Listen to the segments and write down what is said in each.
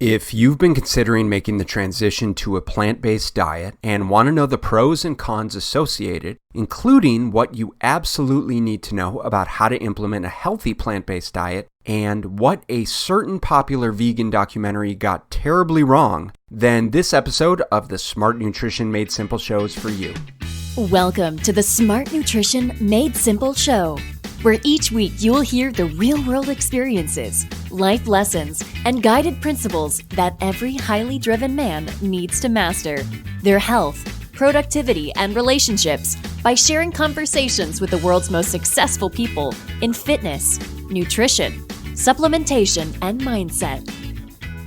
If you've been considering making the transition to a plant-based diet and want to know the pros and cons associated, including what you absolutely need to know about how to implement a healthy plant-based diet and what a certain popular vegan documentary got terribly wrong, then this episode of the Smart Nutrition Made Simple show is for you. Welcome to the Smart Nutrition Made Simple show, where each week you will hear the real-world experiences, life lessons, and guided principles that every highly driven man needs to master their health, productivity, and relationships by sharing conversations with the world's most successful people in fitness, nutrition, supplementation, and mindset.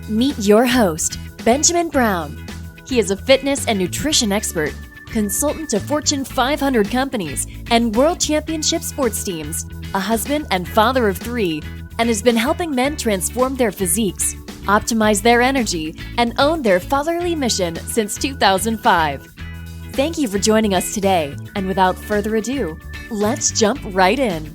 Meet your host, Benjamin Brown. He is a fitness and nutrition expert, consultant to Fortune 500 companies and World Championship sports teams, a husband and father of 3, and has been helping men transform their physiques, optimize their energy, and own their fatherly mission since 2005. Thank you for joining us today, and without further ado, let's jump right in.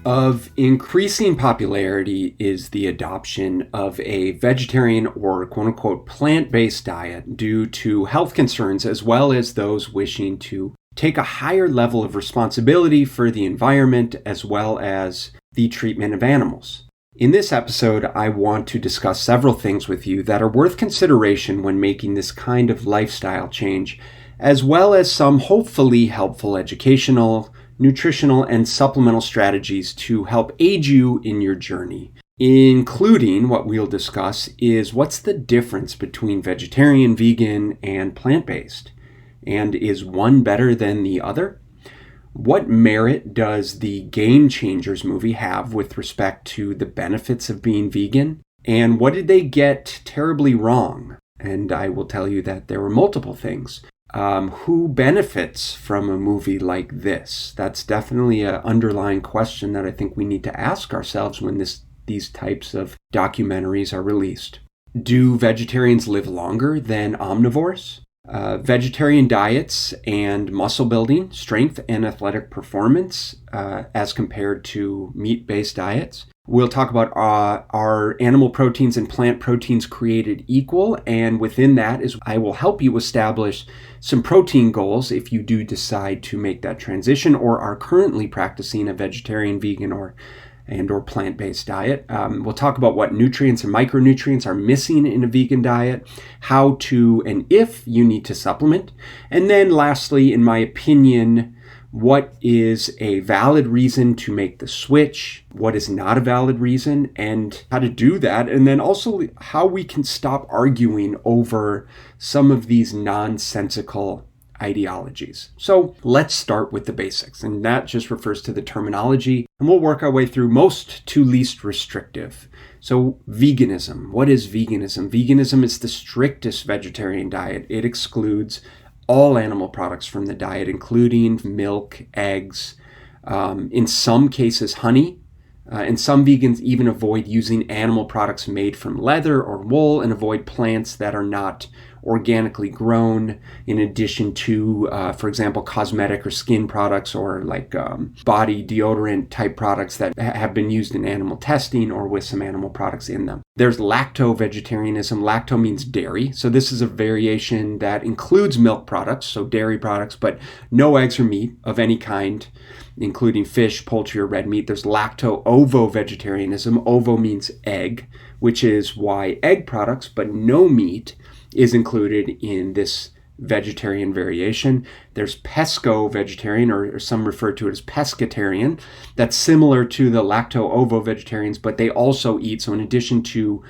Of increasing popularity is the adoption of a vegetarian or quote-unquote plant-based diet due to health concerns as well as those wishing to take a higher level of responsibility for the environment as well as the treatment of animals. In this episode, I want to discuss several things with you that are worth consideration when making this kind of lifestyle change, as well as some hopefully helpful educational, nutritional, and supplemental strategies to help aid you in your journey. Including what we'll discuss is what's the difference between vegetarian, vegan, and plant-based? And is one better than the other? What merit does the Game Changers movie have with respect to the benefits of being vegan? And what did they get terribly wrong? And I will tell you that there were multiple things. Who benefits from a movie like this? That's definitely an underlying question that I think we need to ask ourselves when these types of documentaries are released. Do vegetarians live longer than omnivores? Vegetarian diets and muscle building, strength, and athletic performance as compared to meat-based diets. We'll talk about are animal proteins and plant proteins created equal, and within that is I will help you establish some protein goals if you do decide to make that transition or are currently practicing a vegetarian, vegan, or plant-based diet. We'll talk about what nutrients and micronutrients are missing in a vegan diet, how to and if you need to supplement, and then lastly, in my opinion, what is a valid reason to make the switch, what is not a valid reason, and how to do that, and then also how we can stop arguing over some of these nonsensical ideologies. So let's start with the basics, and that just refers to the terminology, and we'll work our way through most to least restrictive. So veganism. What is veganism? Veganism is the strictest vegetarian diet. It excludes all animal products from the diet, including milk, eggs, in some cases honey, and some vegans even avoid using animal products made from leather or wool and avoid plants that are not organically grown, in addition to, for example, cosmetic or skin products or like body deodorant type products that have been used in animal testing or with some animal products in them. There's lacto-vegetarianism. Lacto means dairy. So this is a variation that includes milk products, so dairy products, but no eggs or meat of any kind, including fish, poultry, or red meat. There's lacto-ovo-vegetarianism. Ovo means egg, which is why egg products, but no meat, is included in this vegetarian variation. There's pesco-vegetarian, or some refer to it as pescatarian. That's similar to the lacto-ovo-vegetarians, but they also eat, so in addition to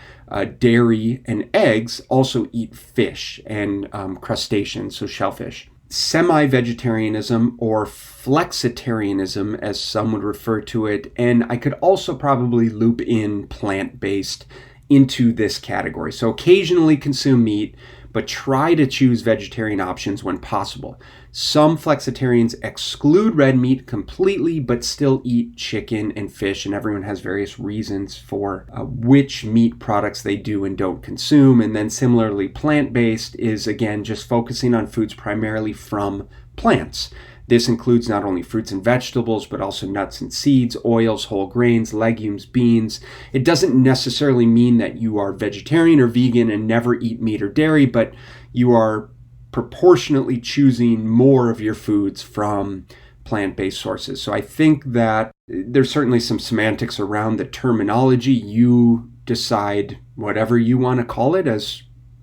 dairy and eggs, also eat fish and crustaceans, so shellfish. Semi-vegetarianism, or flexitarianism as some would refer to it, and I could also probably loop in plant-based into this category. So occasionally consume meat, but try to choose vegetarian options when possible. Some flexitarians exclude red meat completely, but still eat chicken and fish, and everyone has various reasons for which meat products they do and don't consume. And then similarly, plant-based is, again, just focusing on foods primarily from plants. This includes not only fruits and vegetables, but also nuts and seeds, oils, whole grains, legumes, beans. It doesn't necessarily mean that you are vegetarian or vegan and never eat meat or dairy, but you are proportionately choosing more of your foods from plant-based sources. So I think that there's certainly some semantics around the terminology. You decide whatever you want to call it, as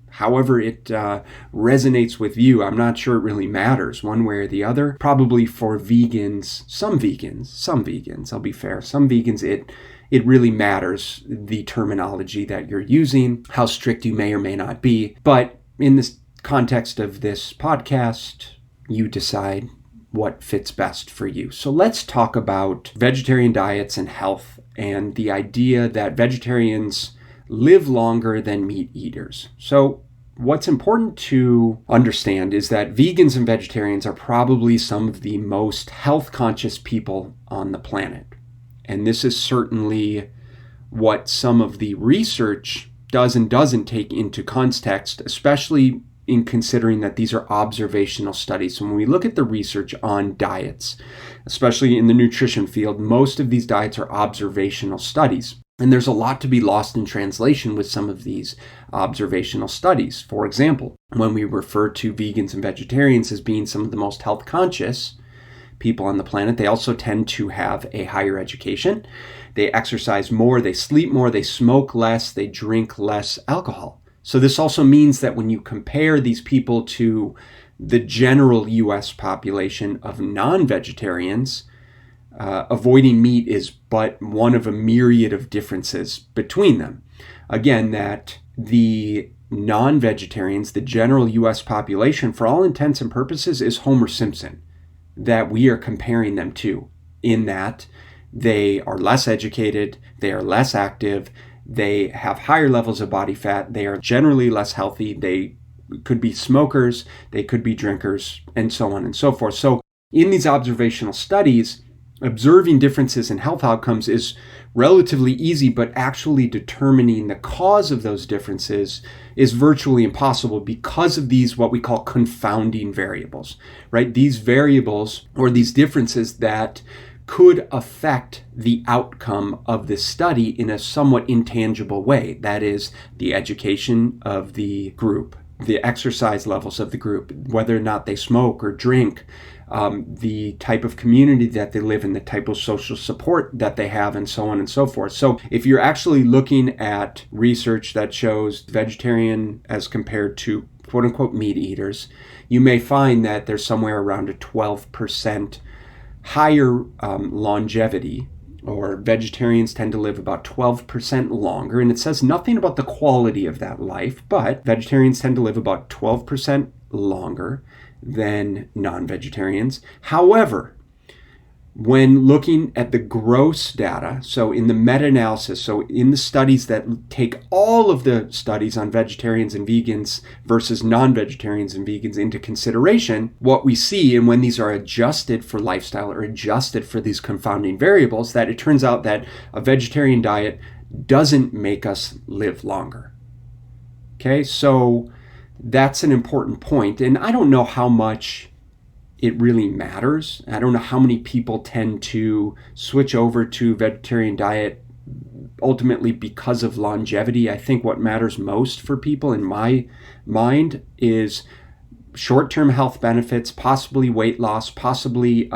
however it resonates with you. I'm not sure it really matters one way or the other. Probably for vegans, some vegans, I'll be fair, some vegans, it really matters the terminology that you're using, how strict you may or may not be. But in this context of this podcast, you decide what fits best for you. So let's talk about vegetarian diets and health, and the idea that vegetarians live longer than meat eaters. So what's important to understand is that vegans and vegetarians are probably some of the most health conscious people on the planet. And this is certainly what some of the research does and doesn't take into context, especially in considering that these are observational studies. So when we look at the research on diets, especially in the nutrition field, most of these diets are observational studies. And there's a lot to be lost in translation with some of these observational studies. For example, when we refer to vegans and vegetarians as being some of the most health conscious people on the planet, they also tend to have a higher education. They exercise more, they sleep more, they smoke less, they drink less alcohol. So this also means that when you compare these people to the general US population of non-vegetarians, avoiding meat is but one of a myriad of differences between them. Again, that the non-vegetarians, the general US population, for all intents and purposes, is Homer Simpson, that we are comparing them to, in that they are less educated, they are less active, they have higher levels of body fat, they are generally less healthy, they could be smokers, they could be drinkers, and so on and so forth. So in these observational studies, observing differences in health outcomes is relatively easy, but actually determining the cause of those differences is virtually impossible because of these what we call confounding variables, right? These variables or these differences that could affect the outcome of this study in a somewhat intangible way. That is, the education of the group, the exercise levels of the group, whether or not they smoke or drink, the type of community that they live in, the type of social support that they have, and so on and so forth. So if you're actually looking at research that shows vegetarian as compared to quote unquote meat eaters, you may find that there's somewhere around a 12% higher longevity, or vegetarians tend to live about 12% longer. And it says nothing about the quality of that life, but vegetarians tend to live about 12% longer than non-vegetarians. However, when looking at the gross data, so in the meta-analysis, so in the studies that take all of the studies on vegetarians and vegans versus non-vegetarians and vegans into consideration, what we see, and when these are adjusted for lifestyle or adjusted for these confounding variables, that it turns out that a vegetarian diet doesn't make us live longer. Okay, so that's an important point. And I don't know how much it really matters. I don't know how many people tend to switch over to vegetarian diet ultimately because of longevity. I think what matters most for people in my mind is short-term health benefits, possibly weight loss, possibly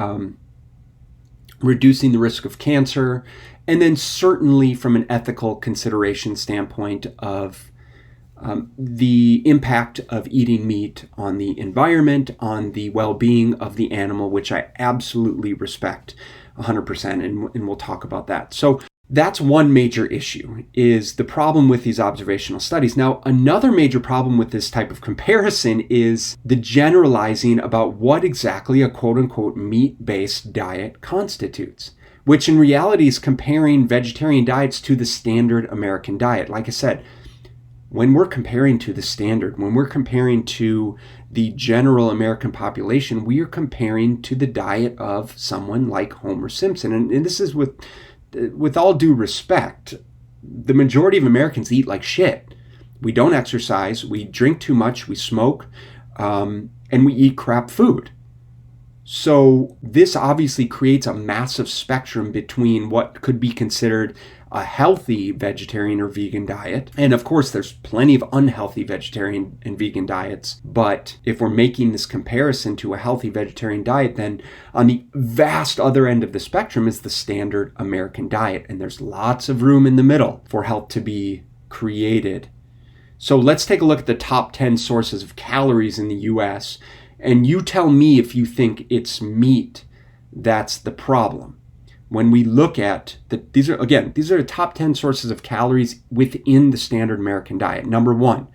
reducing the risk of cancer, and then certainly from an ethical consideration standpoint of the impact of eating meat on the environment, on the well-being of the animal, which I absolutely respect 100%, and we'll talk about that. So that's one major issue, is the problem with these observational studies. Now, another major problem with this type of comparison is the generalizing about what exactly a quote-unquote meat-based diet constitutes, which in reality is comparing vegetarian diets to the standard American diet. Like I said, when we're comparing to the standard, when we're comparing to the general American population, we are comparing to the diet of someone like Homer Simpson. And this is with all due respect, the majority of Americans eat like shit. We don't exercise, we drink too much, we smoke, and we eat crap food. So this obviously creates a massive spectrum between what could be considered a healthy vegetarian or vegan diet. And of course, there's plenty of unhealthy vegetarian and vegan diets. But if we're making this comparison to a healthy vegetarian diet, then on the vast other end of the spectrum is the standard American diet. And there's lots of room in the middle for health to be created. So let's take a look at the top 10 sources of calories in the US. And you tell me if you think it's meat that's the problem. When we look at these are the top 10 sources of calories within the standard American diet. Number 1,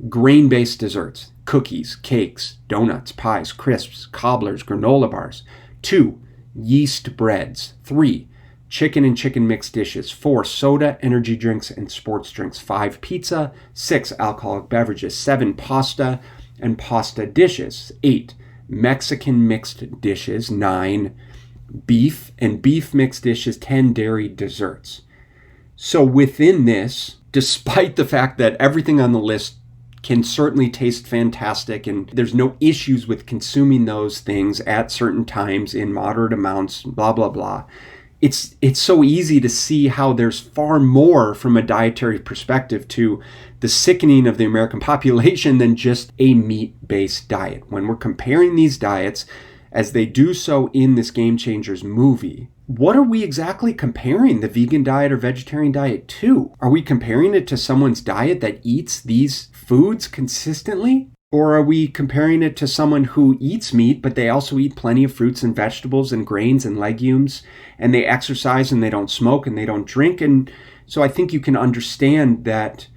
grain-based desserts, cookies, cakes, donuts, pies, crisps, cobblers, granola bars. 2, yeast breads. 3, chicken and chicken mixed dishes. 4, soda, energy drinks, and sports drinks. 5, pizza. 6, alcoholic beverages. 7, pasta and pasta dishes. 8, Mexican mixed dishes. 9, beef and beef mixed dishes. 10, dairy desserts. So within this, despite the fact that everything on the list can certainly taste fantastic and there's no issues with consuming those things at certain times in moderate amounts, blah, blah, blah, it's so easy to see how there's far more from a dietary perspective to the sickening of the American population than just a meat-based diet. When we're comparing these diets, as they do so in this Game Changers movie, what are we exactly comparing the vegan diet or vegetarian diet to? Are we comparing it to someone's diet that eats these foods consistently? Or are we comparing it to someone who eats meat, but they also eat plenty of fruits and vegetables and grains and legumes, and they exercise and they don't smoke and they don't drink? And so I think you can understand that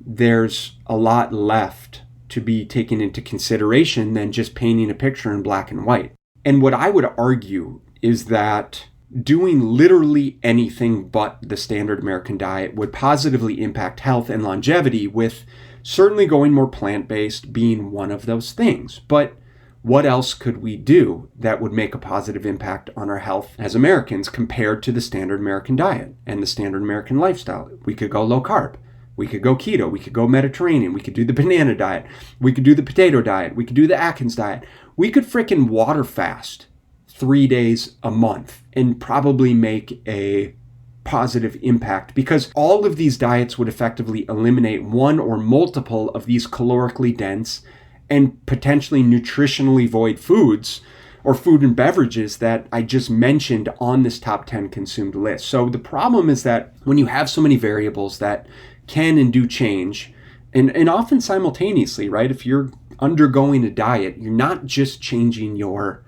there's a lot left to be taken into consideration than just painting a picture in black and white. And what I would argue is that doing literally anything but the standard American diet would positively impact health and longevity, with certainly going more plant-based being one of those things. But what else could we do that would make a positive impact on our health as Americans compared to the standard American diet and the standard American lifestyle? We could go low carb. We could go keto. We could go Mediterranean. We could do the banana diet. We could do the potato diet. We could do the Atkins diet. We could frickin' water fast 3 days a month and probably make a positive impact, because all of these diets would effectively eliminate one or multiple of these calorically dense and potentially nutritionally void foods or food and beverages that I just mentioned on this top 10 consumed list. So the problem is that when you have so many variables that can and do change, and often simultaneously, right? If you're undergoing a diet, you're not just changing your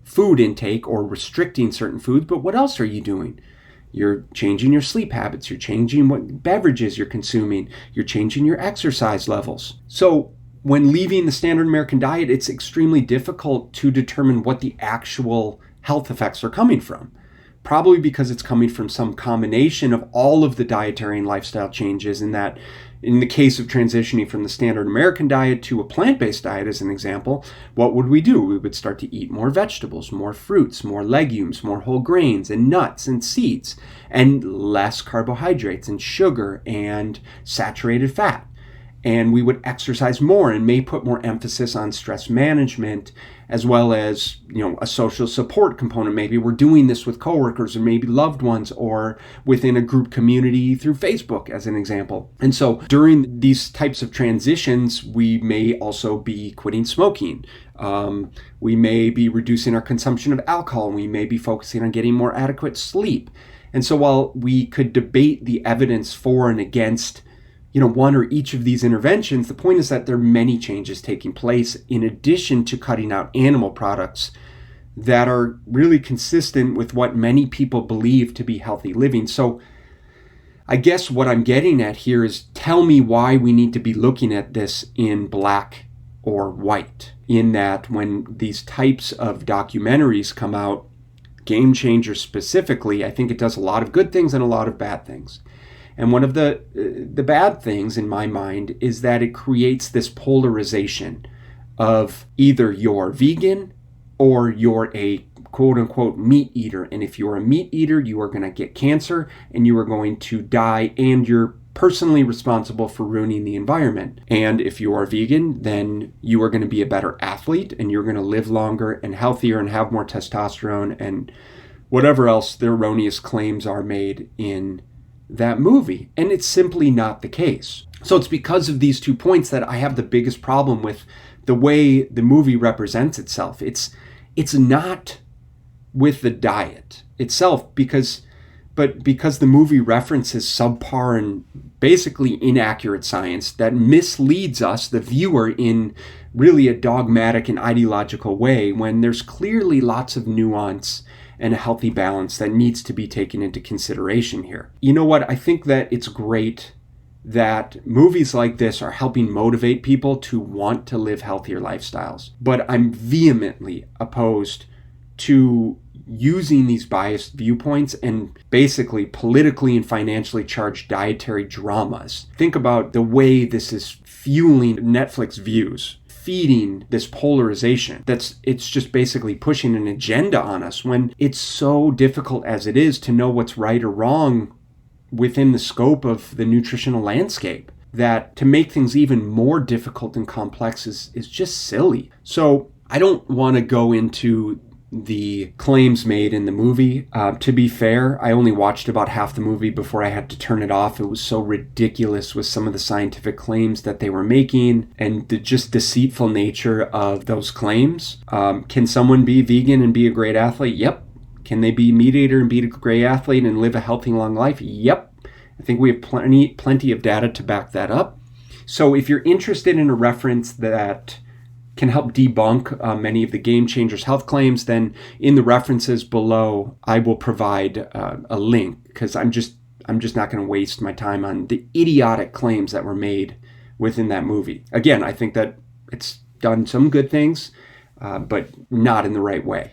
food intake or restricting certain foods, but what else are you doing? You're changing your sleep habits, you're changing what beverages you're consuming, you're changing your exercise levels. So when leaving the standard American diet, it's extremely difficult to determine what the actual health effects are coming from. Probably because it's coming from some combination of all of the dietary and lifestyle changes, in that in the case of transitioning from the standard American diet to a plant-based diet, as an example, what would we do? We would start to eat more vegetables, more fruits, more legumes, more whole grains and nuts and seeds, and less carbohydrates and sugar and saturated fat. And we would exercise more and may put more emphasis on stress management, as well as, a social support component. Maybe we're doing this with coworkers or maybe loved ones or within a group community through Facebook, as an example. And so during these types of transitions, we may also be quitting smoking. We may be reducing our consumption of alcohol. We may be focusing on getting more adequate sleep. And so while we could debate the evidence for and against one or each of these interventions, the point is that there are many changes taking place in addition to cutting out animal products that are really consistent with what many people believe to be healthy living. So I guess what I'm getting at here is, tell me why we need to be looking at this in black or white, in that when these types of documentaries come out, Game Changers specifically, I think it does a lot of good things and a lot of bad things. And one of the bad things in my mind is that it creates this polarization of either you're vegan or you're a quote unquote meat eater. And if you're a meat eater, you are going to get cancer and you are going to die, and you're personally responsible for ruining the environment. And if you are vegan, then you are going to be a better athlete and you're going to live longer and healthier and have more testosterone and whatever else the erroneous claims are made in that movie. And it's simply not the case. So it's because of these 2 points that I have the biggest problem with the way the movie represents itself. It's not with the diet itself, because the movie references subpar and basically inaccurate science that misleads us, the viewer, in really a dogmatic and ideological way, when there's clearly lots of nuance and a healthy balance that needs to be taken into consideration here. You know what? I think that it's great that movies like this are helping motivate people to want to live healthier lifestyles. But I'm vehemently opposed to using these biased viewpoints and basically politically and financially charged dietary dramas. Think about the way this is fueling Netflix views, feeding this polarization. It's just basically pushing an agenda on us when it's so difficult as it is to know what's right or wrong within the scope of the nutritional landscape, that to make things even more difficult and complex is just silly. So I don't want to go into the claims made in the movie. To be fair, I only watched about half the movie before I had to turn it off. It was so ridiculous with some of the scientific claims that they were making and the just deceitful nature of those claims. Can someone be vegan and be a great athlete? Yep. Can they be meat eater and be a great athlete and live a healthy, long life? Yep. I think we have plenty of data to back that up. So if you're interested in a reference that can help debunk many of the Game Changers health claims, then in the references below, I will provide a link, because I'm just not going to waste my time on the idiotic claims that were made within that movie. Again, I think that it's done some good things, but not in the right way.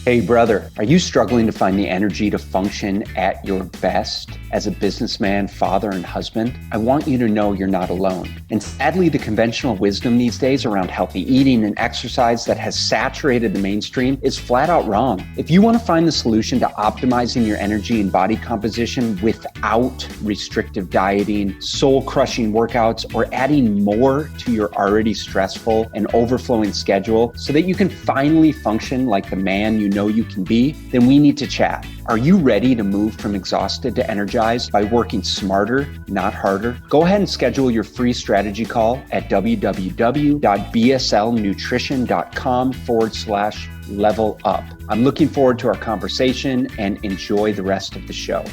Hey brother, are you struggling to find the energy to function at your best as a businessman, father, and husband? I want you to know you're not alone. And sadly, the conventional wisdom these days around healthy eating and exercise that has saturated the mainstream is flat out wrong. If you want to find the solution to optimizing your energy and body composition without restrictive dieting, soul-crushing workouts, or adding more to your already stressful and overflowing schedule so that you can finally function like the man you know you can be, then we need to chat. Are you ready to move from exhausted to energized by working smarter, not harder? Go ahead and schedule your free strategy call at www.bslnutrition.com/level up. I'm looking forward to our conversation and enjoy the rest of the show.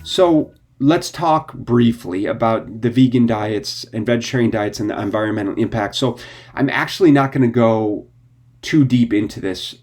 So let's talk briefly about the vegan diets and vegetarian diets and the environmental impact. So I'm actually not going to go too deep into this.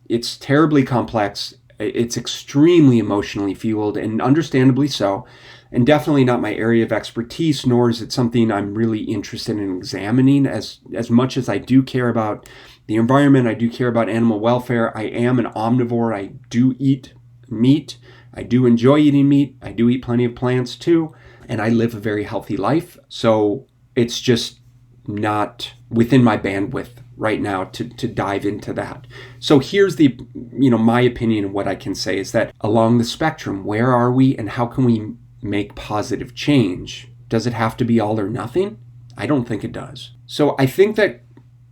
It's terribly complex. It's extremely emotionally fueled, and understandably so, and definitely not my area of expertise, nor is it something I'm really interested in examining. As much as I do care about the environment, I do care about animal welfare. I am an omnivore. I do eat meat. I do enjoy eating meat. I do eat plenty of plants too, and I live a very healthy life. So it's just not within my bandwidth right now to dive into that. So here's my opinion of what I can say is that along the spectrum, where are we and how can we make positive change? Does it have to be all or nothing? I don't think it does. So I think that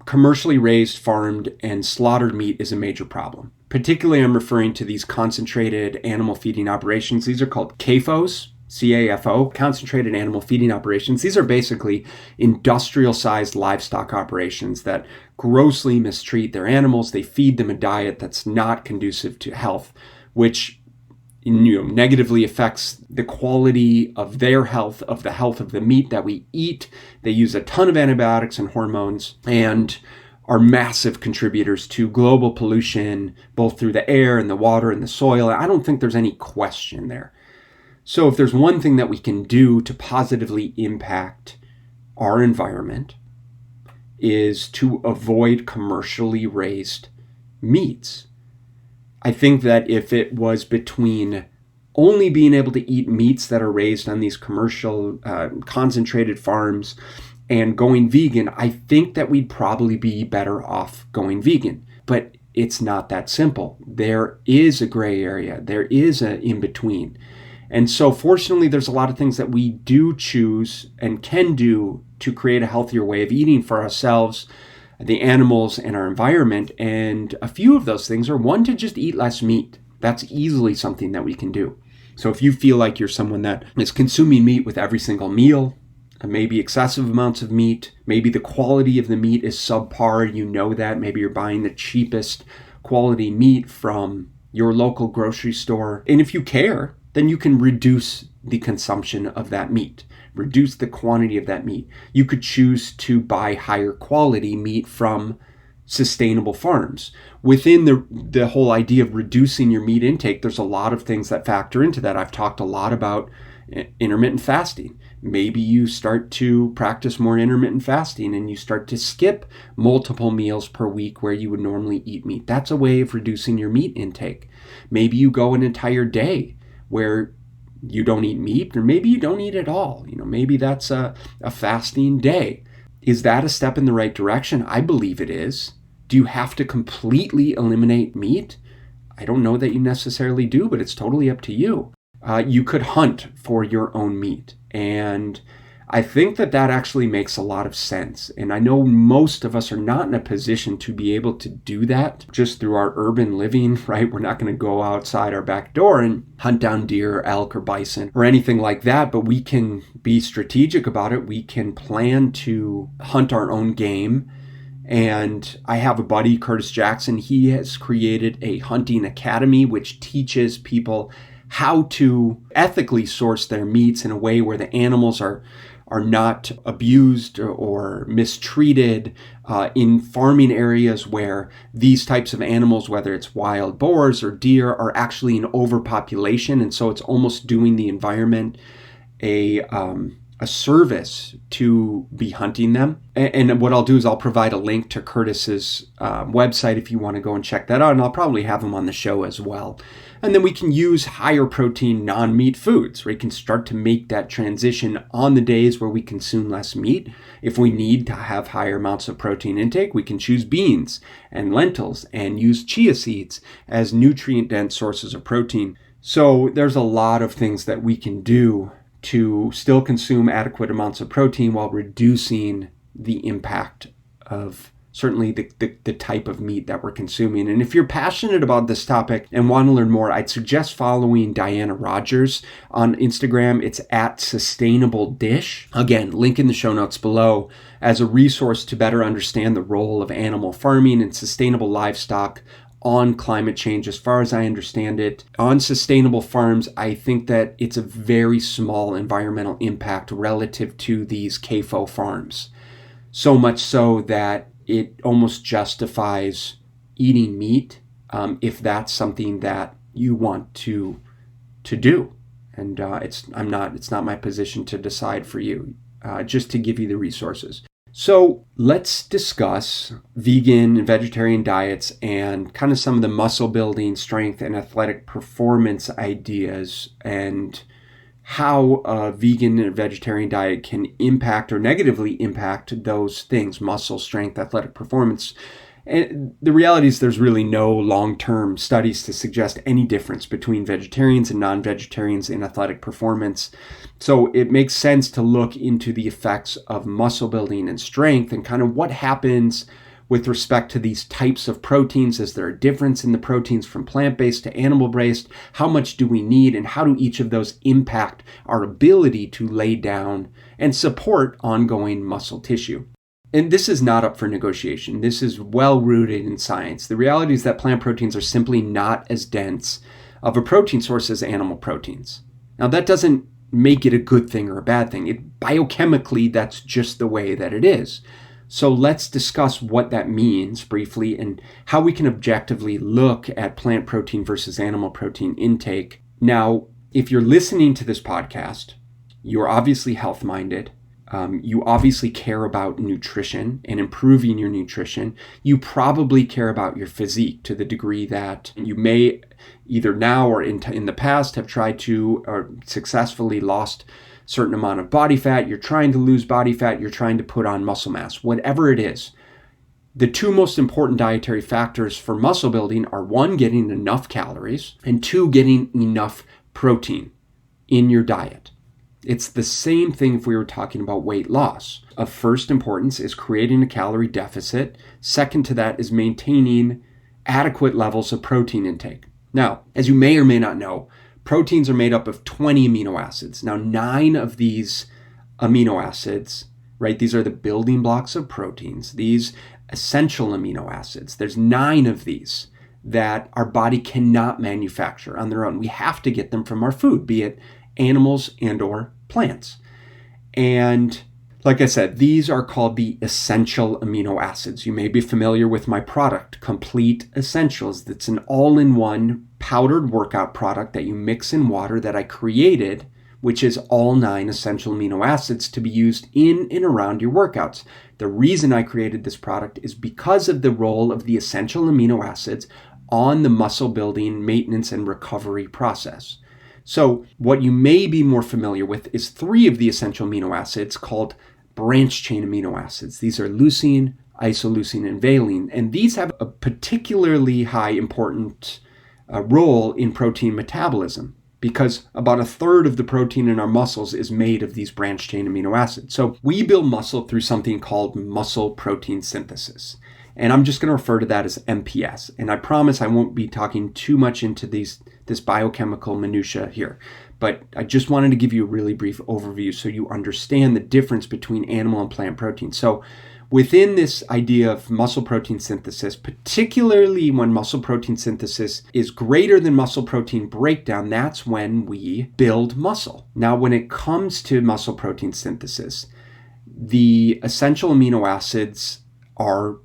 commercially raised, farmed, and slaughtered meat is a major problem. Particularly, I'm referring to these concentrated animal feeding operations. These are called CAFOs. CAFO, concentrated animal feeding operations. These are basically industrial-sized livestock operations that grossly mistreat their animals. They feed them a diet that's not conducive to health, which negatively affects the quality of their health, of the health of the meat that we eat. They use a ton of antibiotics and hormones and are massive contributors to global pollution, both through the air and the water and the soil. I don't think there's any question there. So if there's one thing that we can do to positively impact our environment is to avoid commercially raised meats. I think that if it was between only being able to eat meats that are raised on these commercial concentrated farms and going vegan, I think that we'd probably be better off going vegan. But it's not that simple. There is a gray area. There is an in-between. And so fortunately, there's a lot of things that we do choose and can do to create a healthier way of eating for ourselves, the animals, and our environment. And a few of those things are, one, to just eat less meat. That's easily something that we can do. So if you feel like you're someone that is consuming meat with every single meal, maybe excessive amounts of meat, maybe the quality of the meat is subpar, you know that, maybe you're buying the cheapest quality meat from your local grocery store. And if you care, then you can reduce the consumption of that meat, reduce the quantity of that meat. You could choose to buy higher quality meat from sustainable farms. Within the whole idea of reducing your meat intake, there's a lot of things that factor into that. I've talked a lot about intermittent fasting. Maybe you start to practice more intermittent fasting and you start to skip multiple meals per week where you would normally eat meat. That's a way of reducing your meat intake. Maybe you go an entire day where you don't eat meat, or maybe you don't eat at all. Maybe that's a fasting day. Is that a step in the right direction? I believe it is. Do you have to completely eliminate meat? I don't know that you necessarily do, but it's totally up to you. You could hunt for your own meat. And I think that actually makes a lot of sense. And I know most of us are not in a position to be able to do that just through our urban living, right? We're not going to go outside our back door and hunt down deer or elk or bison or anything like that, but we can be strategic about it. We can plan to hunt our own game. And I have a buddy, Curtis Jackson. He has created a hunting academy which teaches people how to ethically source their meats in a way where the animals are not abused or mistreated in farming areas where these types of animals, whether it's wild boars or deer, are actually in overpopulation. And so it's almost doing the environment a service to be hunting them. And what I'll do is I'll provide a link to Curtis's website if you want to go and check that out. And I'll probably have him on the show as well. And then we can use higher protein non-meat foods, where we can start to make that transition on the days where we consume less meat. If we need to have higher amounts of protein intake, we can choose beans and lentils and use chia seeds as nutrient-dense sources of protein. So there's a lot of things that we can do to still consume adequate amounts of protein while reducing the impact of certainly the type of meat that we're consuming. And if you're passionate about this topic and want to learn more, I'd suggest following Diana Rogers on Instagram. It's at Sustainable Dish. Again, link in the show notes below as a resource to better understand the role of animal farming and sustainable livestock on climate change. As far as I understand it, on sustainable farms, I think that it's a very small environmental impact relative to these CAFO farms. So much so that it almost justifies eating meat if that's something that you want to do. And it's not my position to decide for you, just to give you the resources. So let's discuss vegan and vegetarian diets and kind of some of the muscle building, strength, and athletic performance ideas, and how a vegan and vegetarian diet can impact or negatively impact those things: muscle, strength, athletic performance. And the reality is there's really no long-term studies to suggest any difference between vegetarians and non-vegetarians in athletic performance. So it makes sense to look into the effects of muscle building and strength and kind of what happens with respect to these types of proteins. Is there a difference in the proteins from plant-based to animal-based? How much do we need, and how do each of those impact our ability to lay down and support ongoing muscle tissue? And this is not up for negotiation. This is well rooted in science. The reality is that plant proteins are simply not as dense of a protein source as animal proteins. Now, that doesn't make it a good thing or a bad thing. Biochemically, that's just the way that it is. So let's discuss what that means briefly and how we can objectively look at plant protein versus animal protein intake. Now, if you're listening to this podcast, you're obviously health-minded. You obviously care about nutrition and improving your nutrition. You probably care about your physique to the degree that you may either now or in the past have tried to or successfully lost certain amount of body fat. You're trying to lose body fat. You're trying to put on muscle mass, whatever it is. The two most important dietary factors for muscle building are, one, getting enough calories, and two, getting enough protein in your diet. It's the same thing if we were talking about weight loss. Of first importance is creating a calorie deficit. Second to that is maintaining adequate levels of protein intake. Now, as you may or may not know, proteins are made up of 20 amino acids. Now, 9 of these amino acids, right, these are the building blocks of proteins, these essential amino acids. There's 9 of these that our body cannot manufacture on their own. We have to get them from our food, be it animals and or plants. And like I said, these are called the essential amino acids. You may be familiar with my product, Complete Essentials. That's an all-in-one powdered workout product that you mix in water that I created, which is all 9 essential amino acids to be used in and around your workouts. The reason I created this product is because of the role of the essential amino acids on the muscle building, maintenance, and recovery process. So what you may be more familiar with is 3 of the essential amino acids called branch chain amino acids. These are leucine, isoleucine, and valine. And these have a particularly high important role in protein metabolism because about 1/3 of the protein in our muscles is made of these branch chain amino acids. So we build muscle through something called muscle protein synthesis. And I'm just going to refer to that as MPS. And I promise I won't be talking too much into this biochemical minutia here. But I just wanted to give you a really brief overview so you understand the difference between animal and plant protein. So within this idea of muscle protein synthesis, particularly when muscle protein synthesis is greater than muscle protein breakdown, that's when we build muscle. Now, when it comes to muscle protein synthesis, the essential amino acids are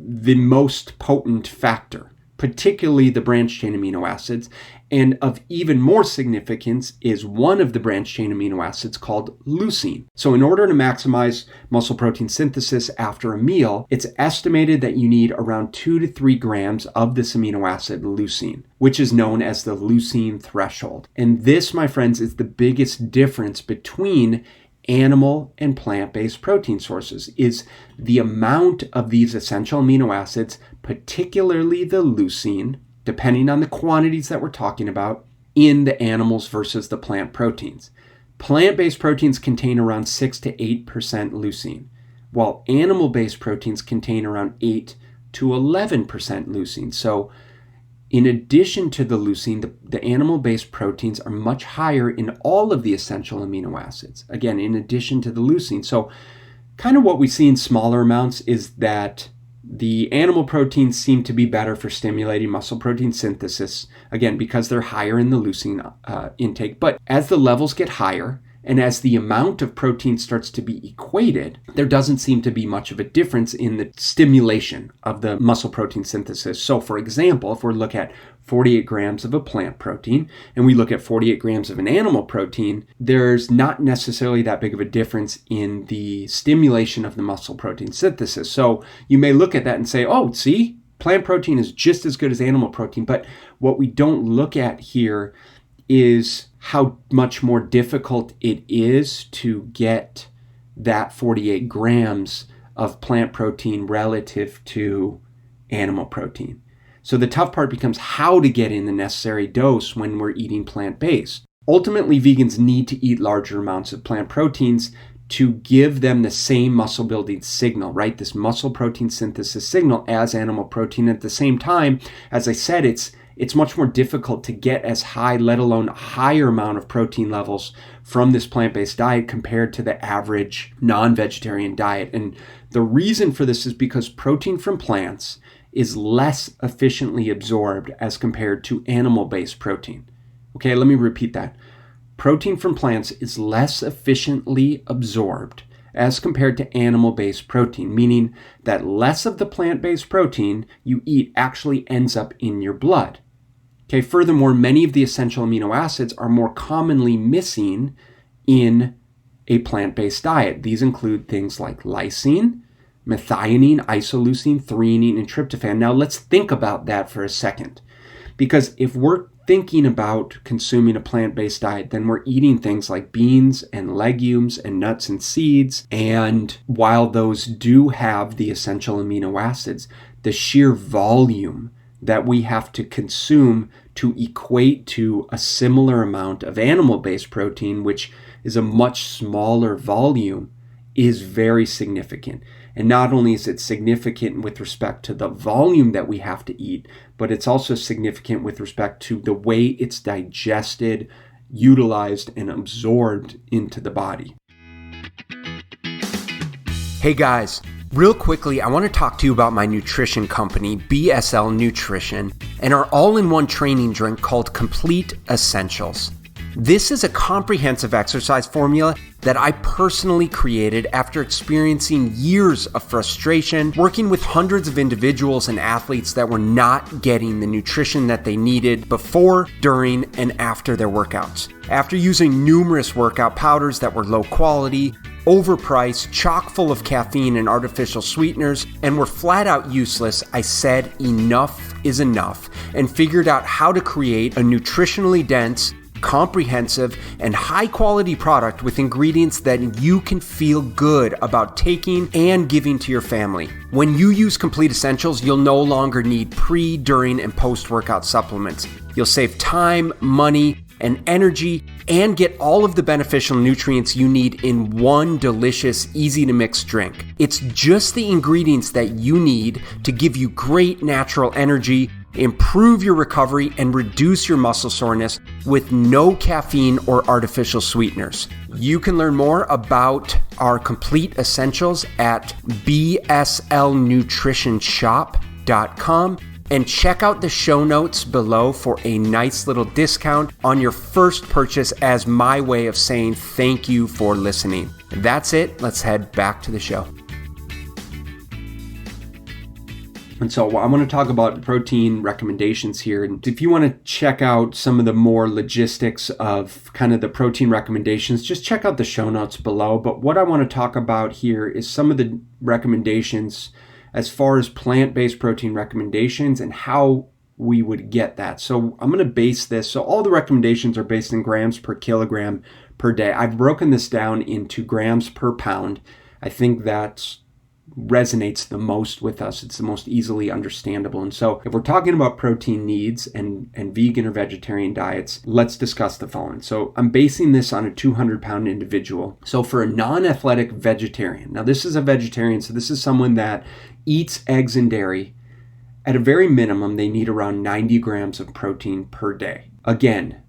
the most potent factor, particularly the branch chain amino acids. And of even more significance is one of the branch chain amino acids called leucine. So in order to maximize muscle protein synthesis after a meal, it's estimated that you need around 2 to 3 grams of this amino acid leucine, which is known as the leucine threshold. And this, my friends, is the biggest difference between animal and plant-based protein sources, is the amount of these essential amino acids, particularly the leucine, depending on the quantities that we're talking about, in the animals versus the plant proteins. Plant-based proteins contain around 6 to 8% leucine, while animal-based proteins contain around 8 to 11% leucine. So in addition to the leucine, the animal-based proteins are much higher in all of the essential amino acids. Again, in addition to the leucine. So kind of what we see in smaller amounts is that the animal proteins seem to be better for stimulating muscle protein synthesis, again, because they're higher in the leucine intake. But as the levels get higher, and as the amount of protein starts to be equated, there doesn't seem to be much of a difference in the stimulation of the muscle protein synthesis. So for example, if we look at 48 grams of a plant protein and we look at 48 grams of an animal protein, there's not necessarily that big of a difference in the stimulation of the muscle protein synthesis. So you may look at that and say, oh, see, plant protein is just as good as animal protein. But what we don't look at here is how much more difficult it is to get that 48 grams of plant protein relative to animal protein. So the tough part becomes how to get in the necessary dose when we're eating plant-based. Ultimately, vegans need to eat larger amounts of plant proteins to give them the same muscle building signal, right? This muscle protein synthesis signal as animal protein. At the same time, as I said, it's much more difficult to get as high, let alone a higher amount of protein levels from this plant-based diet compared to the average non-vegetarian diet. And the reason for this is because protein from plants is less efficiently absorbed as compared to animal-based protein. Okay, let me repeat that. Protein from plants is less efficiently absorbed as compared to animal-based protein, meaning that less of the plant-based protein you eat actually ends up in your blood. Okay, furthermore, many of the essential amino acids are more commonly missing in a plant-based diet. These include things like lysine, methionine, isoleucine, threonine, and tryptophan. Now let's think about that for a second. Because if we're thinking about consuming a plant-based diet, then we're eating things like beans and legumes and nuts and seeds. And while those do have the essential amino acids, the sheer volume that we have to consume to equate to a similar amount of animal-based protein, which is a much smaller volume, is very significant. And not only is it significant with respect to the volume that we have to eat, but it's also significant with respect to the way it's digested, utilized, and absorbed into the body. Hey guys, real quickly, I want to talk to you about my nutrition company, BSL Nutrition, and our all-in-one training drink called Complete Essentials. This is a comprehensive exercise formula that I personally created after experiencing years of frustration working with hundreds of individuals and athletes that were not getting the nutrition that they needed before, during, and after their workouts. After using numerous workout powders that were low quality, overpriced, chock full of caffeine and artificial sweeteners, and were flat out useless, I said enough is enough and figured out how to create a nutritionally dense, comprehensive, and high-quality product with ingredients that you can feel good about taking and giving to your family. When you use Complete Essentials, you'll no longer need pre, during, and post-workout supplements. You'll save time, money, and energy, and get all of the beneficial nutrients you need in one delicious, easy-to-mix drink. It's just the ingredients that you need to give you great natural energy, improve your recovery, and reduce your muscle soreness with no caffeine or artificial sweeteners. You can learn more about our Complete Essentials at bslnutritionshop.com and check out the show notes below for a nice little discount on your first purchase as my way of saying thank you for listening. That's it. Let's head back to the show. And so I want to talk about protein recommendations here. And if you want to check out some of the more logistics of kind of the protein recommendations, just check out the show notes below. But what I want to talk about here is some of the recommendations as far as plant-based protein recommendations and how we would get that. So I'm going to base this. So all the recommendations are based in grams per kilogram per day. I've broken this down into grams per pound. I think that resonates the most with us. It's the most easily understandable. And so if we're talking about protein needs and vegan or vegetarian diets, let's discuss the following. So I'm basing this on a 200-pound individual. So for a non-athletic vegetarian, now this is a vegetarian, so this is someone that eats eggs and dairy. At a very minimum, they need around 90 grams of protein per day. Again,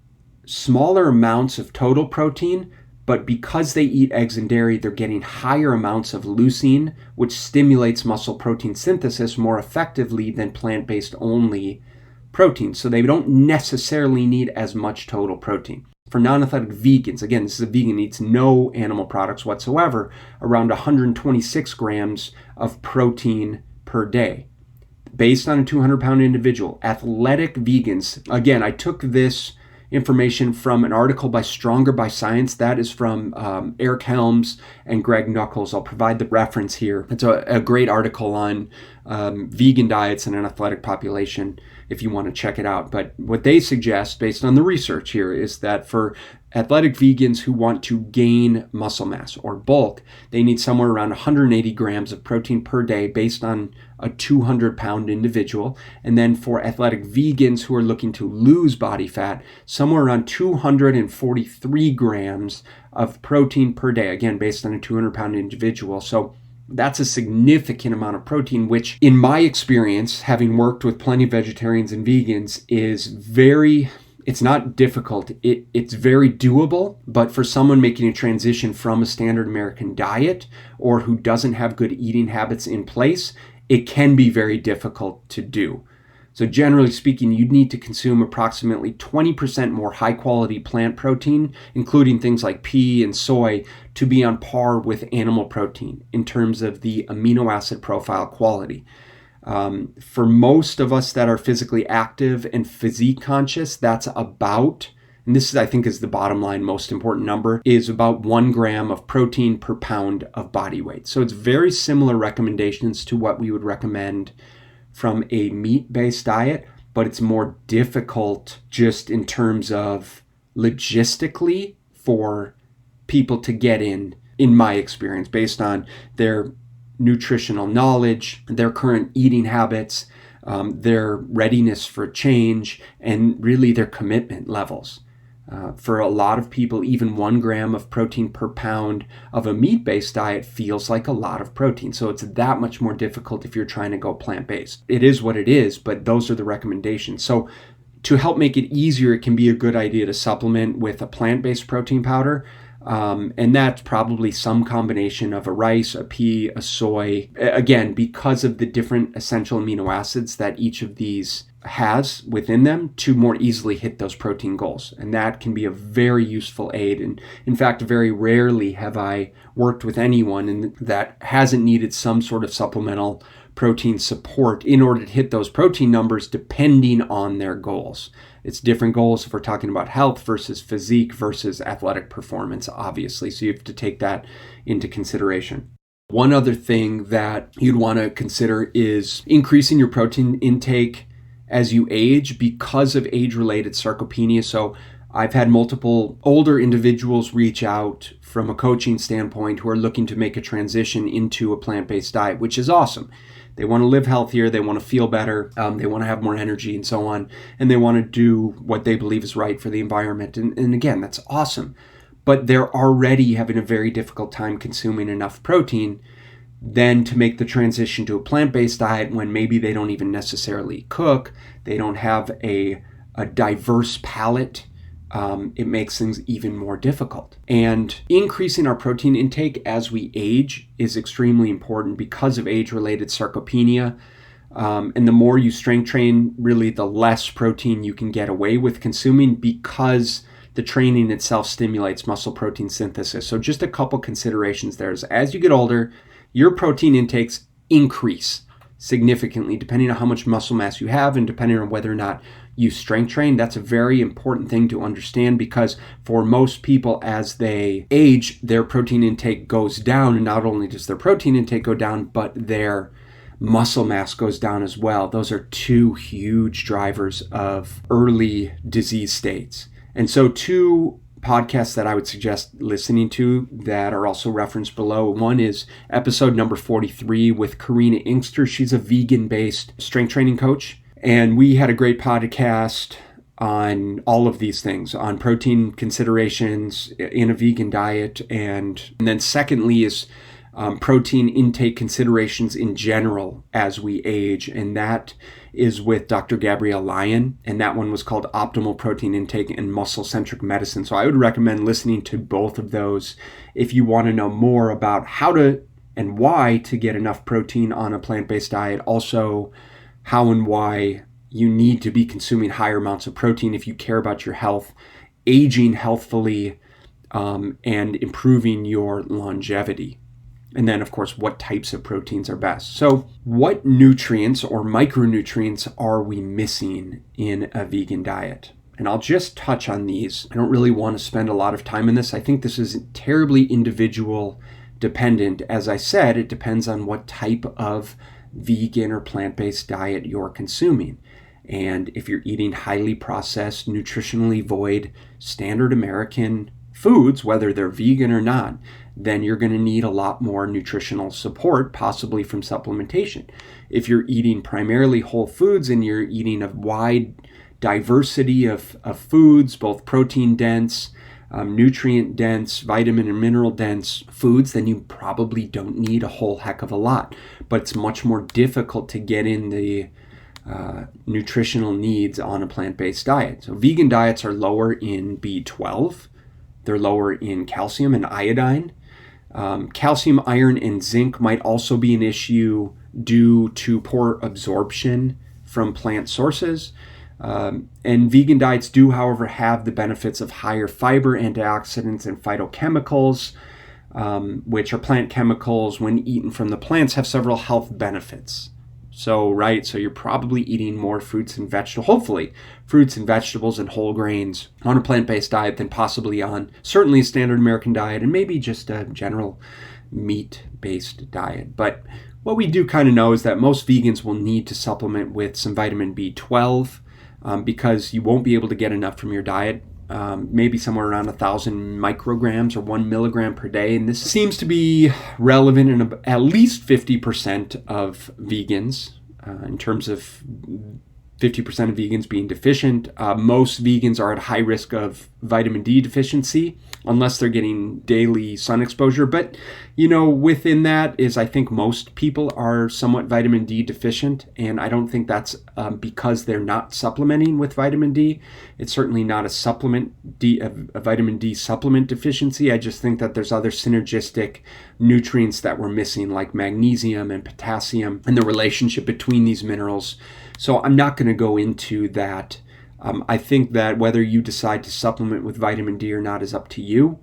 smaller amounts of total protein, but because they eat eggs and dairy, they're getting higher amounts of leucine, which stimulates muscle protein synthesis more effectively than plant-based only protein. So they don't necessarily need as much total protein. For non-athletic vegans, again, this is a vegan, eats no animal products whatsoever, around 126 grams of protein per day, based on a 200-pound individual. Athletic vegans, again, I took this information from an article by Stronger by Science. That is from Eric Helms and Greg Nuckols. I'll provide the reference here. It's a great article on vegan diets in an athletic population if you want to check it out. But what they suggest, based on the research here, is that for athletic vegans who want to gain muscle mass or bulk, they need somewhere around 180 grams of protein per day based on a 200-pound individual. And then for athletic vegans who are looking to lose body fat, somewhere around 243 grams of protein per day, again, based on a 200-pound individual. So that's a significant amount of protein, which in my experience, having worked with plenty of vegetarians and vegans, it's not difficult. It's very doable, but for someone making a transition from a standard American diet or who doesn't have good eating habits in place, it can be very difficult to do. So generally speaking, you'd need to consume approximately 20% more high-quality plant protein, including things like pea and soy, to be on par with animal protein in terms of the amino acid profile quality. For most of us that are physically active and physique conscious, that's about, and this is, I think, is the bottom line, most important number, is about 1 gram of protein per pound of body weight. So it's very similar recommendations to what we would recommend from a meat-based diet, but it's more difficult just in terms of logistically for people to get in my experience, based on their nutritional knowledge, their current eating habits, their readiness for change, and really their commitment levels. For a lot of people, even 1 gram of protein per pound of a meat-based diet feels like a lot of protein. So it's that much more difficult if you're trying to go plant-based. It is what it is, but those are the recommendations. So to help make it easier, it can be a good idea to supplement with a plant-based protein powder. And that's probably some combination of a rice, a pea, a soy. Again, because of the different essential amino acids that each of these has within them to more easily hit those protein goals. And that can be a very useful aid. And in fact, very rarely have I worked with anyone that hasn't needed some sort of supplemental protein support in order to hit those protein numbers depending on their goals. It's different goals if we're talking about health versus physique versus athletic performance, obviously. So you have to take that into consideration. One other thing that you'd want to consider is increasing your protein intake as you age because of age-related sarcopenia. So I've had multiple older individuals reach out from a coaching standpoint who are looking to make a transition into a plant-based diet, which is awesome. They want to live healthier, they want to feel better, they want to have more energy and so on, and they want to do what they believe is right for the environment. And again, that's awesome. But they're already having a very difficult time consuming enough protein then to make the transition to a plant-based diet when maybe they don't even necessarily cook, they don't have a diverse palate. It makes things even more difficult. And increasing our protein intake as we age is extremely important because of age-related sarcopenia. And the more you strength train, really the less protein you can get away with consuming because the training itself stimulates muscle protein synthesis. So just a couple considerations there is as you get older, your protein intakes increase significantly depending on how much muscle mass you have and depending on whether or not you strength train. That's a very important thing to understand because for most people as they age, their protein intake goes down, and not only does their protein intake go down, but their muscle mass goes down as well. Those are two huge drivers of early disease states. And so two podcasts that I would suggest listening to that are also referenced below. One is episode number 43 with Karina Inkster. She's a vegan-based strength training coach. And we had a great podcast on all of these things, on protein considerations in a vegan diet. And then secondly is protein intake considerations in general as we age. And that is with Dr. Gabrielle Lyon, and that one was called Optimal Protein Intake and Muscle-Centric Medicine. So I would recommend listening to both of those if you want to know more about how to and why to get enough protein on a plant-based diet. Also, how and why you need to be consuming higher amounts of protein if you care about your health, aging healthfully, and improving your longevity. And then, of course, what types of proteins are best. So what nutrients or micronutrients are we missing in a vegan diet? And I'll just touch on these. I don't really want to spend a lot of time on this. I think this is terribly individual dependent. As I said, it depends on what type of vegan or plant-based diet you're consuming. And if you're eating highly processed, nutritionally void, standard American foods, whether they're vegan or not, then you're going to need a lot more nutritional support, possibly from supplementation. If you're eating primarily whole foods and you're eating a wide diversity of foods, both protein dense, nutrient dense, vitamin and mineral dense foods, then you probably don't need a whole heck of a lot. But it's much more difficult to get in the nutritional needs on a plant-based diet. So vegan diets are lower in B12. They're lower in calcium and iodine. Calcium, iron, and zinc might also be an issue due to poor absorption from plant sources. And vegan diets do, however, have the benefits of higher fiber, antioxidants, and phytochemicals, which are plant chemicals when eaten from the plants have several health benefits. So you're probably eating more fruits and vegetables, hopefully fruits and vegetables and whole grains on a plant-based diet than possibly on certainly a standard American diet and maybe just a general meat-based diet. But what we do kind of know is that most vegans will need to supplement with some vitamin B12 because you won't be able to get enough from your diet. Maybe somewhere around 1,000 micrograms or 1 milligram per day. And this seems to be relevant in at least 50% of vegans. in terms of 50% of vegans being deficient. Most vegans are at high risk of vitamin D deficiency unless they're getting daily sun exposure. But, within that is I think most people are somewhat vitamin D deficient. And I don't think that's because they're not supplementing with vitamin D. It's certainly not a vitamin D supplement deficiency. I just think that there's other synergistic nutrients that we're missing, like magnesium and potassium, and the relationship between these minerals. So I'm not going to go into that. I think that whether you decide to supplement with vitamin D or not is up to you.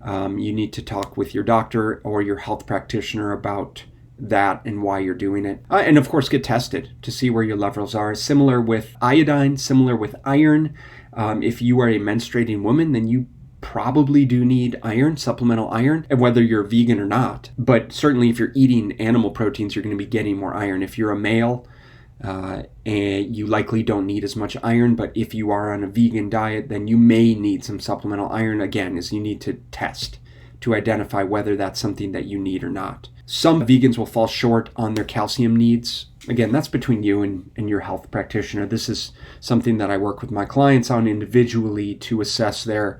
You need to talk with your doctor or your health practitioner about that and why you're doing it. And of course, get tested to see where your levels are. Similar with iodine, similar with iron. If you are a menstruating woman, then you probably do need iron, supplemental iron, and whether you're vegan or not. But certainly if you're eating animal proteins, you're going to be getting more iron. If you're a male, and you likely don't need as much iron, but if you are on a vegan diet, then you may need some supplemental iron. Again, is you need to test to identify whether that's something that you need or not. Some vegans will fall short on their calcium needs. Again, that's between you and your health practitioner. This is something that I work with my clients on individually to assess their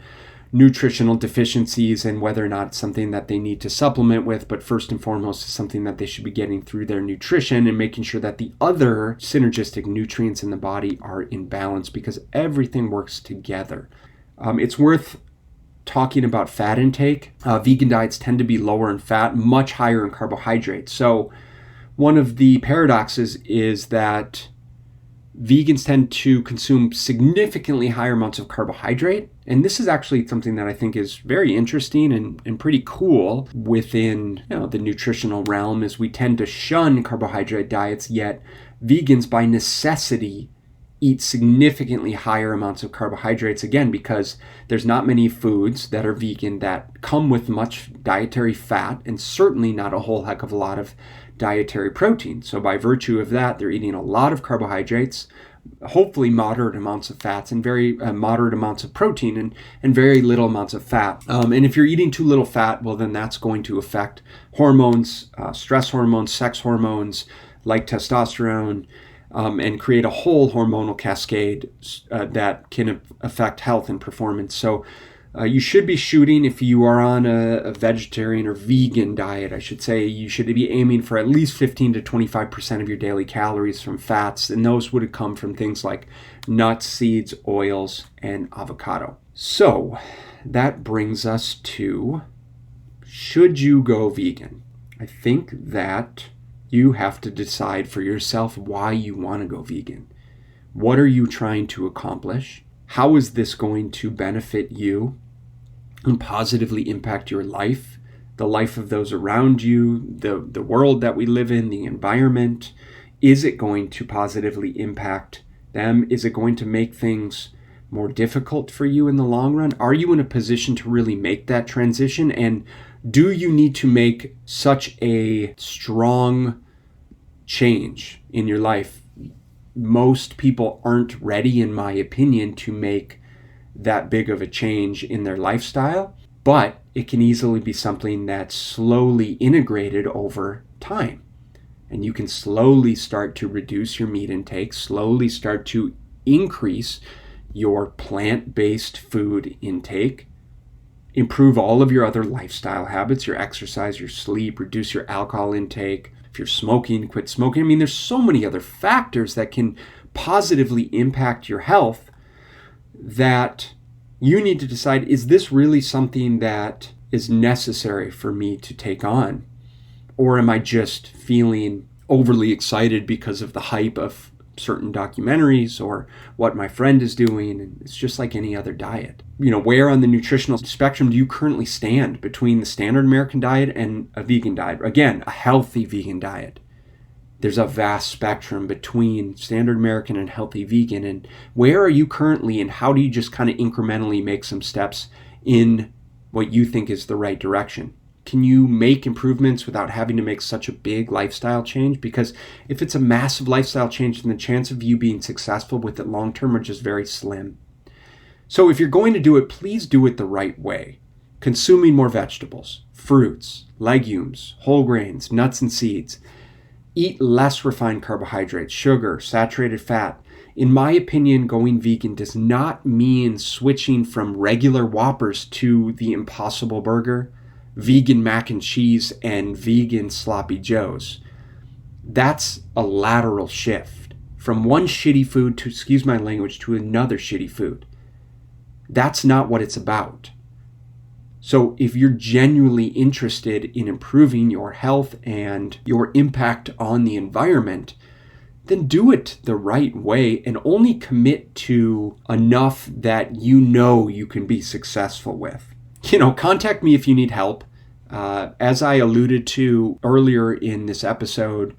nutritional deficiencies and whether or not it's something that they need to supplement with, but first and foremost is something that they should be getting through their nutrition and making sure that the other synergistic nutrients in the body are in balance, because everything works together. It's worth talking about fat intake. Vegan diets tend to be lower in fat, much higher in carbohydrates. So one of the paradoxes is that vegans tend to consume significantly higher amounts of carbohydrate. And this is actually something that I think is very interesting and pretty cool within the nutritional realm, is we tend to shun carbohydrate diets, yet vegans by necessity eat significantly higher amounts of carbohydrates, again, because there's not many foods that are vegan that come with much dietary fat, and certainly not a whole heck of a lot of dietary protein. So by virtue of that, they're eating a lot of carbohydrates, hopefully moderate amounts of fats, and very moderate amounts of protein, and very little amounts of fat. And if you're eating too little fat, well, then that's going to affect hormones, stress hormones, sex hormones like testosterone, and create a whole hormonal cascade that can affect health and performance. So you should be shooting, if you are on a vegetarian or vegan diet, I should say, you should be aiming for at least 15 to 25% of your daily calories from fats, and those would come from things like nuts, seeds, oils, and avocado. So that brings us to, should you go vegan? I think that you have to decide for yourself why you want to go vegan. What are you trying to accomplish? How is this going to benefit you and positively impact your life, the life of those around you, the world that we live in, the environment? Is it going to positively impact them? Is it going to make things more difficult for you in the long run? Are you in a position to really make that transition? And do you need to make such a strong change in your life? Most people aren't ready, in my opinion, to make that big of a change in their lifestyle, but it can easily be something that's slowly integrated over time. And you can slowly start to reduce your meat intake, slowly start to increase your plant-based food intake, improve all of your other lifestyle habits, your exercise, your sleep, reduce your alcohol intake. If you're smoking, quit smoking. I mean, there's so many other factors that can positively impact your health that you need to decide, is this really something that is necessary for me to take on? Or am I just feeling overly excited because of the hype of certain documentaries or what my friend is doing? And it's just like any other diet. Where on the nutritional spectrum do you currently stand between the standard American diet and a vegan diet? Again, a healthy vegan diet. There's a vast spectrum between standard American and healthy vegan. And where are you currently, and how do you just kind of incrementally make some steps in what you think is the right direction? Can you make improvements without having to make such a big lifestyle change? Because if it's a massive lifestyle change, then the chance of you being successful with it long term are just very slim. So if you're going to do it, please do it the right way. Consuming more vegetables, fruits, legumes, whole grains, nuts and seeds. Eat less refined carbohydrates, sugar, saturated fat. In my opinion, going vegan does not mean switching from regular Whoppers to the Impossible Burger, vegan mac and cheese, and vegan sloppy joes. That's a lateral shift from one shitty food to, excuse my language, to another shitty food. That's not what it's about. So if you're genuinely interested in improving your health and your impact on the environment, then do it the right way and only commit to enough that you know you can be successful with. Contact me if you need help. As I alluded to earlier in this episode,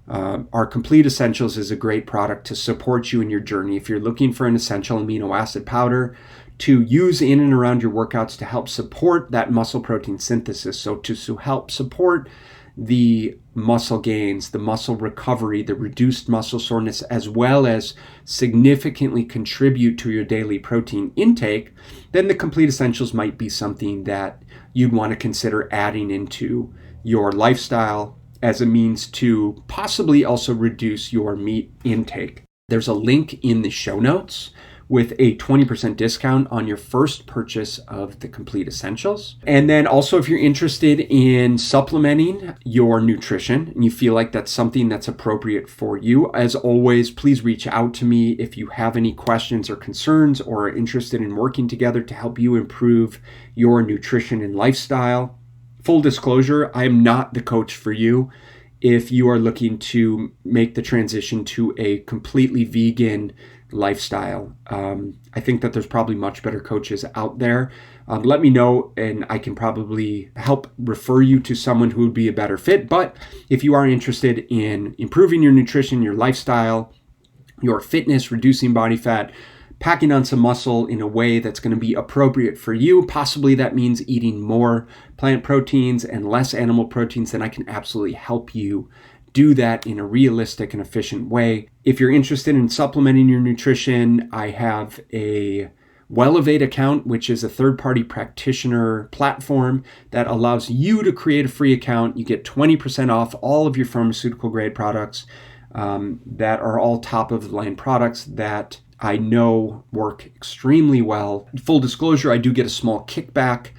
our Complete Essentials is a great product to support you in your journey. If you're looking for an essential amino acid powder to use in and around your workouts to help support that muscle protein synthesis, so to help support the muscle gains, the muscle recovery, the reduced muscle soreness, as well as significantly contribute to your daily protein intake, then the Complete Essentials might be something that you'd want to consider adding into your lifestyle as a means to possibly also reduce your meat intake. There's a link in the show notes with a 20% discount on your first purchase of the Complete Essentials. And then also, if you're interested in supplementing your nutrition and you feel like that's something that's appropriate for you, as always, please reach out to me if you have any questions or concerns or are interested in working together to help you improve your nutrition and lifestyle. Full disclosure, I am not the coach for you if you are looking to make the transition to a completely vegan lifestyle. I think that there's probably much better coaches out there. Let me know and I can probably help refer you to someone who would be a better fit. But if you are interested in improving your nutrition, your lifestyle, your fitness, reducing body fat, packing on some muscle in a way that's going to be appropriate for you, possibly that means eating more plant proteins and less animal proteins, then I can absolutely help you do that in a realistic and efficient way. If you're interested in supplementing your nutrition, I have a Wellevate account, which is a third-party practitioner platform that allows you to create a free account. You get 20% off all of your pharmaceutical-grade products that are all top-of-the-line products that I know work extremely well. Full disclosure, I do get a small kickback,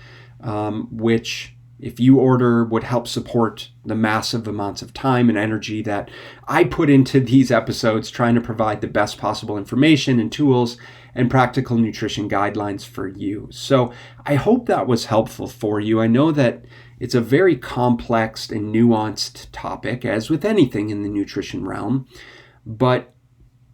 which if you order would help support the massive amounts of time and energy that I put into these episodes trying to provide the best possible information and tools and practical nutrition guidelines for you. So I hope that was helpful for you. I know that it's a very complex and nuanced topic, as with anything in the nutrition realm, but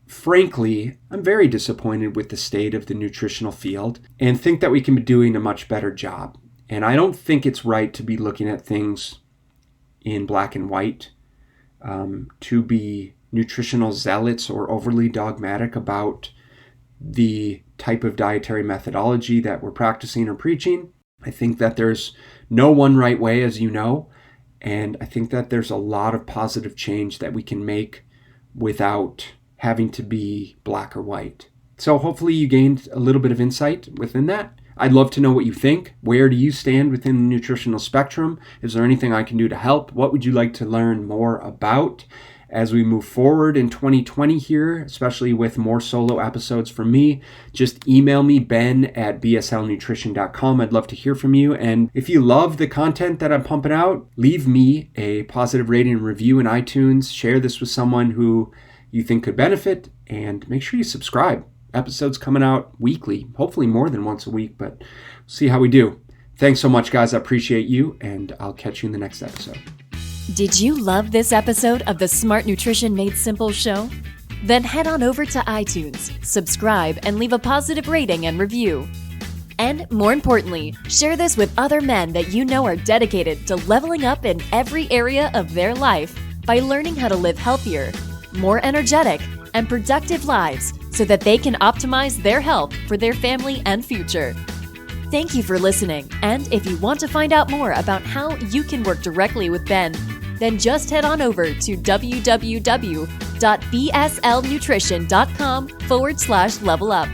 frankly, I'm very disappointed with the state of the nutritional field and think that we can be doing a much better job. And I don't think it's right to be looking at things in black and white, to be nutritional zealots or overly dogmatic about the type of dietary methodology that we're practicing or preaching. I think that there's no one right way, as you know, and I think that there's a lot of positive change that we can make without having to be black or white. So hopefully you gained a little bit of insight within that. I'd love to know what you think. Where do you stand within the nutritional spectrum? Is there anything I can do to help? What would you like to learn more about as we move forward in 2020 here, especially with more solo episodes from me? Just email me, ben@bslnutrition.com. I'd love to hear from you. And if you love the content that I'm pumping out, leave me a positive rating and review in iTunes. Share this with someone who you think could benefit, and make sure you subscribe. Episodes coming out weekly, hopefully more than once a week, but we'll see how we do. Thanks so much, guys. I appreciate you, and I'll catch you in the next episode. Did you love this episode of the Smart Nutrition Made Simple show? Then head on over to iTunes, subscribe, and leave a positive rating and review. And more importantly, share this with other men that you know are dedicated to leveling up in every area of their life by learning how to live healthier, more energetic, and productive lives so that they can optimize their health for their family and future. Thank you for listening, and if you want to find out more about how you can work directly with Ben, then just head on over to www.bslnutrition.com/level up.